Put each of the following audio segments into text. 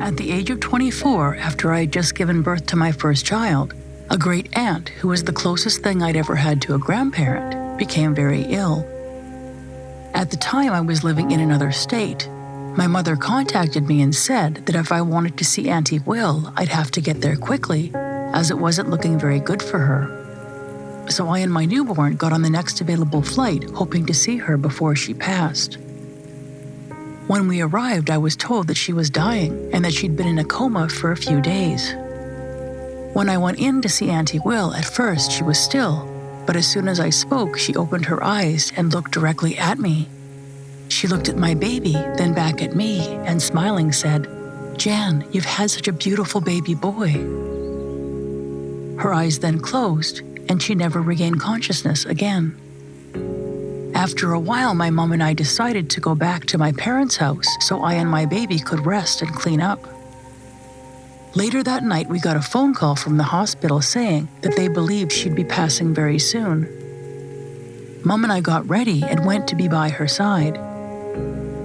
At the age of 24, after I had just given birth to my first child, a great aunt, who was the closest thing I'd ever had to a grandparent, became very ill. At the time, I was living in another state. My mother contacted me and said that if I wanted to see Auntie Will, I'd have to get there quickly, as it wasn't looking very good for her. So I and my newborn got on the next available flight, hoping to see her before she passed. When we arrived, I was told that she was dying and that she'd been in a coma for a few days. When I went in to see Auntie Will, at first she was still, but as soon as I spoke, she opened her eyes and looked directly at me. She looked at my baby, then back at me, and smiling said, "Jan, you've had such a beautiful baby boy." Her eyes then closed, and she never regained consciousness again. After a while, my mom and I decided to go back to my parents' house so I and my baby could rest and clean up. Later that night, we got a phone call from the hospital saying that they believed she'd be passing very soon. Mom and I got ready and went to be by her side.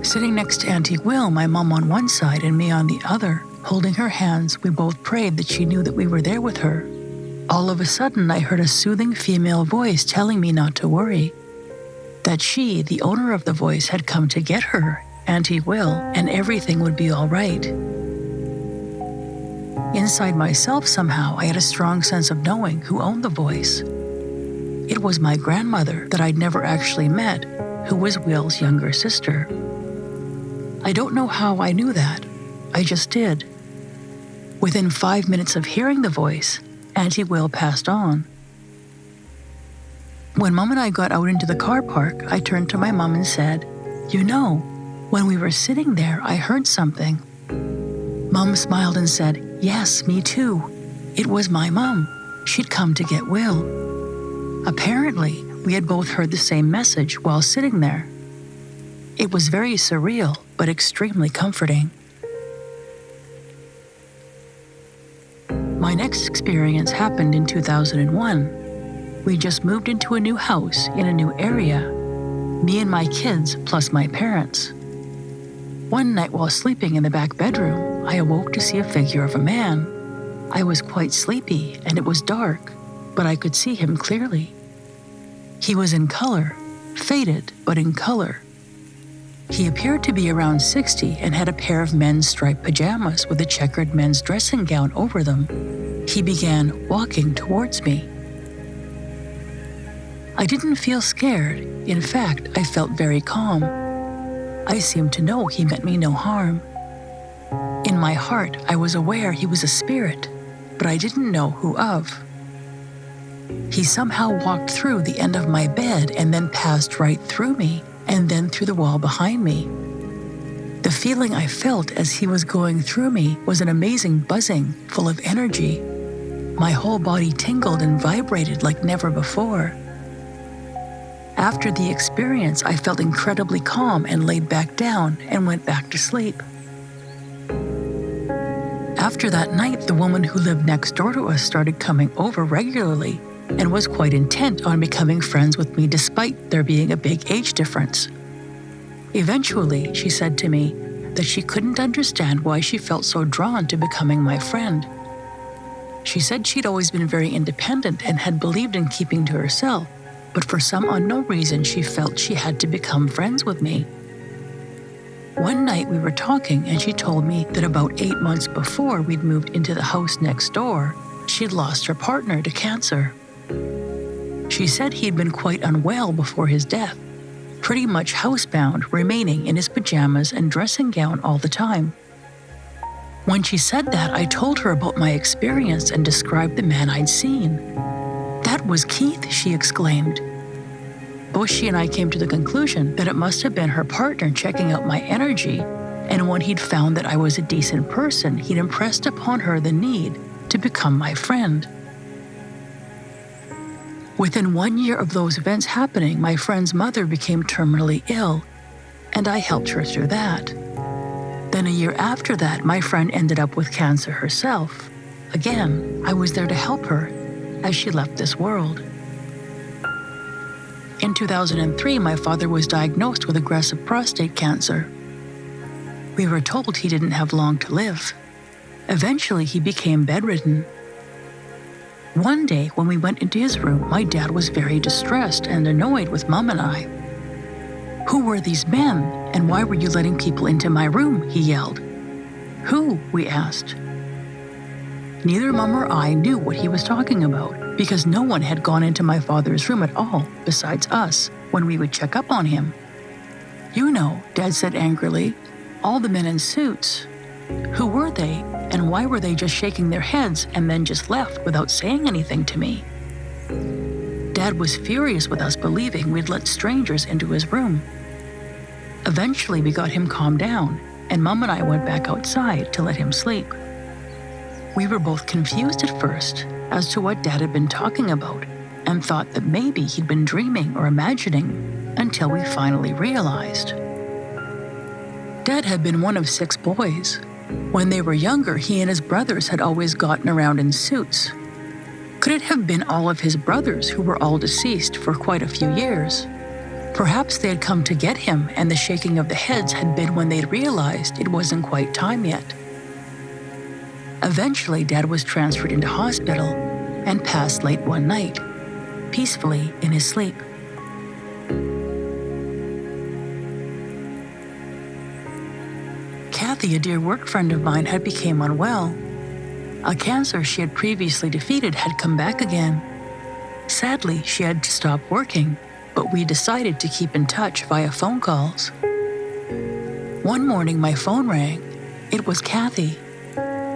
Sitting next to Auntie Will, my mom on one side and me on the other, holding her hands, we both prayed that she knew that we were there with her. All of a sudden, I heard a soothing female voice telling me not to worry, that she, the owner of the voice, had come to get her, Auntie Will, and everything would be all right. Inside myself, somehow, I had a strong sense of knowing who owned the voice. It was my grandmother that I'd never actually met, who was Will's younger sister. I don't know how I knew that. I just did. Within 5 minutes of hearing the voice, Auntie Will passed on. When Mom and I got out into the car park, I turned to my mom and said, "You know, when we were sitting there, I heard something." Mom smiled and said, "Yes, me too. It was my mom. She'd come to get Will." Apparently, we had both heard the same message while sitting there. It was very surreal, but extremely comforting. My next experience happened in 2001. We just moved into a new house in a new area, me and my kids plus my parents. One night while sleeping in the back bedroom, I awoke to see a figure of a man. I was quite sleepy and it was dark, but I could see him clearly. He was in color, faded but in color. He appeared to be around 60 and had a pair of men's striped pajamas with a checkered men's dressing gown over them. He began walking towards me. I didn't feel scared. In fact, I felt very calm. I seemed to know he meant me no harm. In my heart, I was aware he was a spirit, but I didn't know who of. He somehow walked through the end of my bed and then passed right through me, and then through the wall behind me. The feeling I felt as he was going through me was an amazing buzzing, full of energy. My whole body tingled and vibrated like never before. After the experience, I felt incredibly calm and laid back down and went back to sleep. After that night, the woman who lived next door to us started coming over regularly and was quite intent on becoming friends with me despite there being a big age difference. Eventually, she said to me that she couldn't understand why she felt so drawn to becoming my friend. She said she'd always been very independent and had believed in keeping to herself, but for some unknown reason she felt she had to become friends with me. One night we were talking and she told me that about 8 months before we'd moved into the house next door, she'd lost her partner to cancer. She said he'd been quite unwell before his death, pretty much housebound, remaining in his pajamas and dressing gown all the time. When she said that, I told her about my experience and described the man I'd seen. "That was Keith," she exclaimed. Both she and I came to the conclusion that it must have been her partner checking out my energy, and when he'd found that I was a decent person, he'd impressed upon her the need to become my friend. Within 1 year of those events happening, my friend's mother became terminally ill, and I helped her through that. Then a year after that, my friend ended up with cancer herself. Again, I was there to help her as she left this world. In 2003, my father was diagnosed with aggressive prostate cancer. We were told he didn't have long to live, Eventually, he became bedridden. One day, when we went into his room, my dad was very distressed and annoyed with Mom and I. "Who were these men, and why were you letting people into my room?" he yelled. "Who?" we asked. Neither Mom or I knew what he was talking about because no one had gone into my father's room at all besides us when we would check up on him. "You know," Dad said angrily, "all the men in suits. Who were they, and why were they just shaking their heads and then just left without saying anything to me?" Dad was furious with us believing we'd let strangers into his room. Eventually, we got him calmed down, and Mom and I went back outside to let him sleep. We were both confused at first as to what Dad had been talking about and thought that maybe he'd been dreaming or imagining until we finally realized. Dad had been one of 6 boys. When they were younger, he and his brothers had always gotten around in suits. Could it have been all of his brothers who were all deceased for quite a few years? Perhaps they had come to get him, and the shaking of the heads had been when they'd realized it wasn't quite time yet. Eventually, Dad was transferred into hospital and passed late one night, peacefully in his sleep. Kathy, a dear work friend of mine, had become unwell. A cancer she had previously defeated had come back again. Sadly, she had to stop working, but we decided to keep in touch via phone calls. One morning, my phone rang. It was Kathy.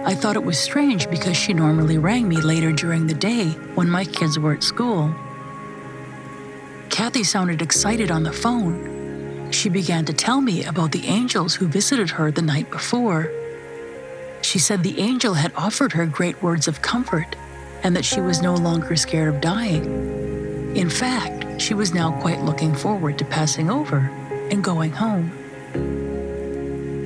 I thought it was strange because she normally rang me later during the day when my kids were at school. Kathy sounded excited on the phone. She began to tell me about the angels who visited her the night before. She said the angel had offered her great words of comfort and that she was no longer scared of dying. In fact, she was now quite looking forward to passing over and going home.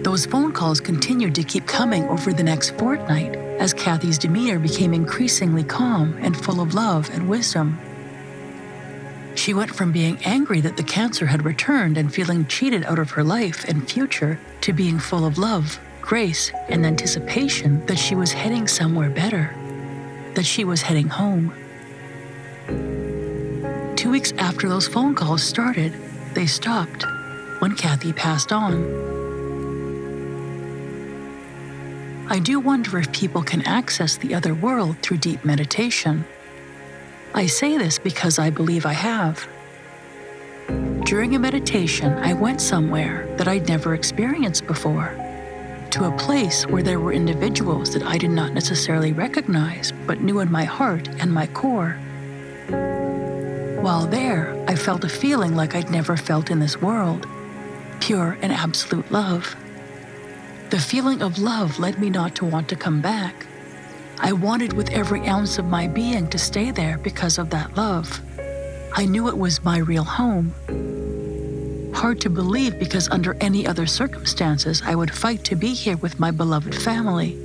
Those phone calls continued to keep coming over the next fortnight as Kathy's demeanor became increasingly calm and full of love and wisdom. She went from being angry that the cancer had returned and feeling cheated out of her life and future to being full of love, grace, and anticipation that she was heading somewhere better, that she was heading home. 2 weeks after those phone calls started, they stopped when Kathy passed on. I do wonder if people can access the other world through deep meditation. I say this because I believe I have. During a meditation, I went somewhere that I'd never experienced before, to a place where there were individuals that I did not necessarily recognize, but knew in my heart and my core. While there, I felt a feeling like I'd never felt in this world, pure and absolute love. The feeling of love led me not to want to come back. I wanted with every ounce of my being to stay there because of that love. I knew it was my real home. Hard to believe because under any other circumstances, I would fight to be here with my beloved family.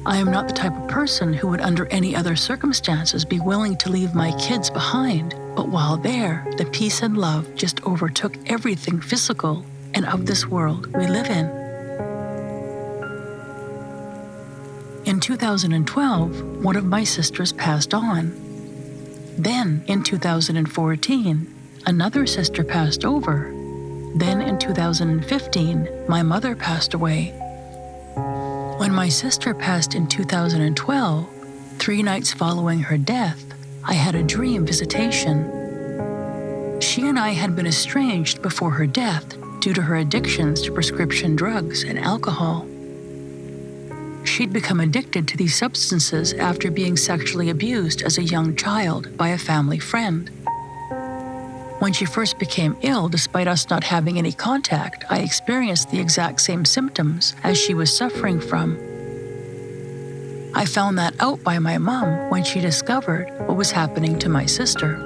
I am not the type of person who would under any other circumstances be willing to leave my kids behind, but while there, the peace and love just overtook everything physical and of this world we live in. In 2012, one of my sisters passed on. Then, in 2014, another sister passed over. Then, in 2015, my mother passed away. When my sister passed in 2012, 3 nights following her death, I had a dream visitation. She and I had been estranged before her death due to her addictions to prescription drugs and alcohol. She'd become addicted to these substances after being sexually abused as a young child by a family friend. When she first became ill, despite us not having any contact, I experienced the exact same symptoms as she was suffering from. I found that out by my mom when she discovered what was happening to my sister.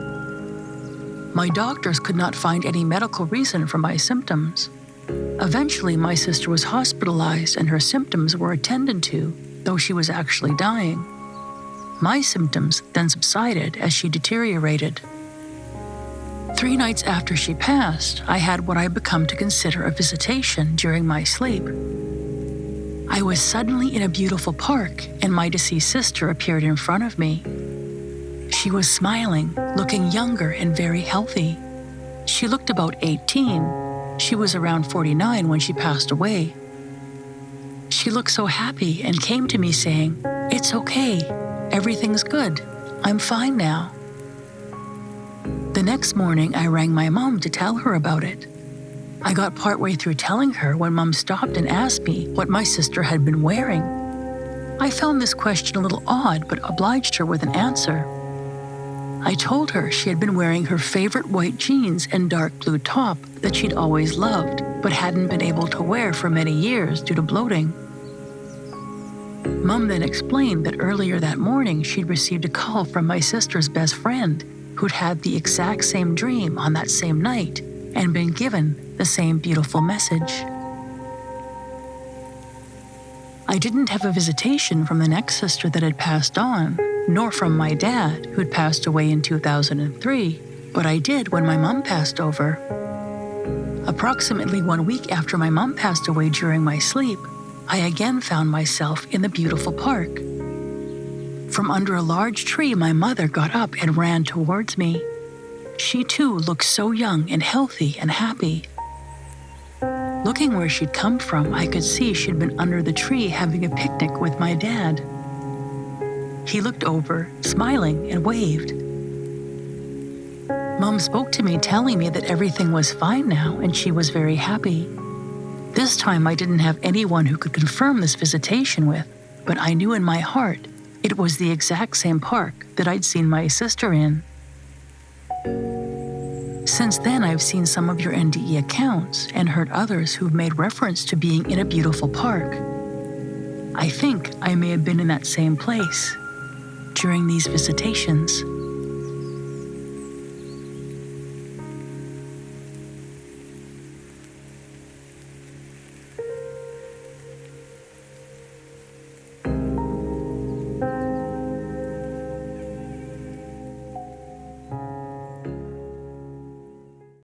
My doctors could not find any medical reason for my symptoms. Eventually, my sister was hospitalized and her symptoms were attended to, though she was actually dying. My symptoms then subsided as she deteriorated. 3 nights after she passed, I had what I become to consider a visitation during my sleep. I was suddenly in a beautiful park, and my deceased sister appeared in front of me. She was smiling, looking younger and very healthy. She looked about 18. She was around 49 when she passed away. She looked so happy and came to me saying, "It's okay. Everything's good. I'm fine now." The next morning, I rang my mom to tell her about it. I got partway through telling her when Mom stopped and asked me what my sister had been wearing. I found this question a little odd, but obliged her with an answer. I told her she had been wearing her favorite white jeans and dark blue top that she'd always loved, but hadn't been able to wear for many years due to bloating. Mom then explained that earlier that morning she'd received a call from my sister's best friend, who'd had the exact same dream on that same night and been given the same beautiful message. I didn't have a visitation from the next sister that had passed on, nor from my dad, who'd passed away in 2003, but I did when my mom passed over. Approximately 1 week after my mom passed away during my sleep, I again found myself in the beautiful park. From under a large tree, my mother got up and ran towards me. She too looked so young and healthy and happy. Looking where she'd come from, I could see she'd been under the tree having a picnic with my dad. He looked over, smiling, and waved. Mom spoke to me, telling me that everything was fine now and she was very happy. This time I didn't have anyone who could confirm this visitation with, but I knew in my heart it was the exact same park that I'd seen my sister in. Since then, I've seen some of your NDE accounts and heard others who've made reference to being in a beautiful park. I think I may have been in that same place during these visitations.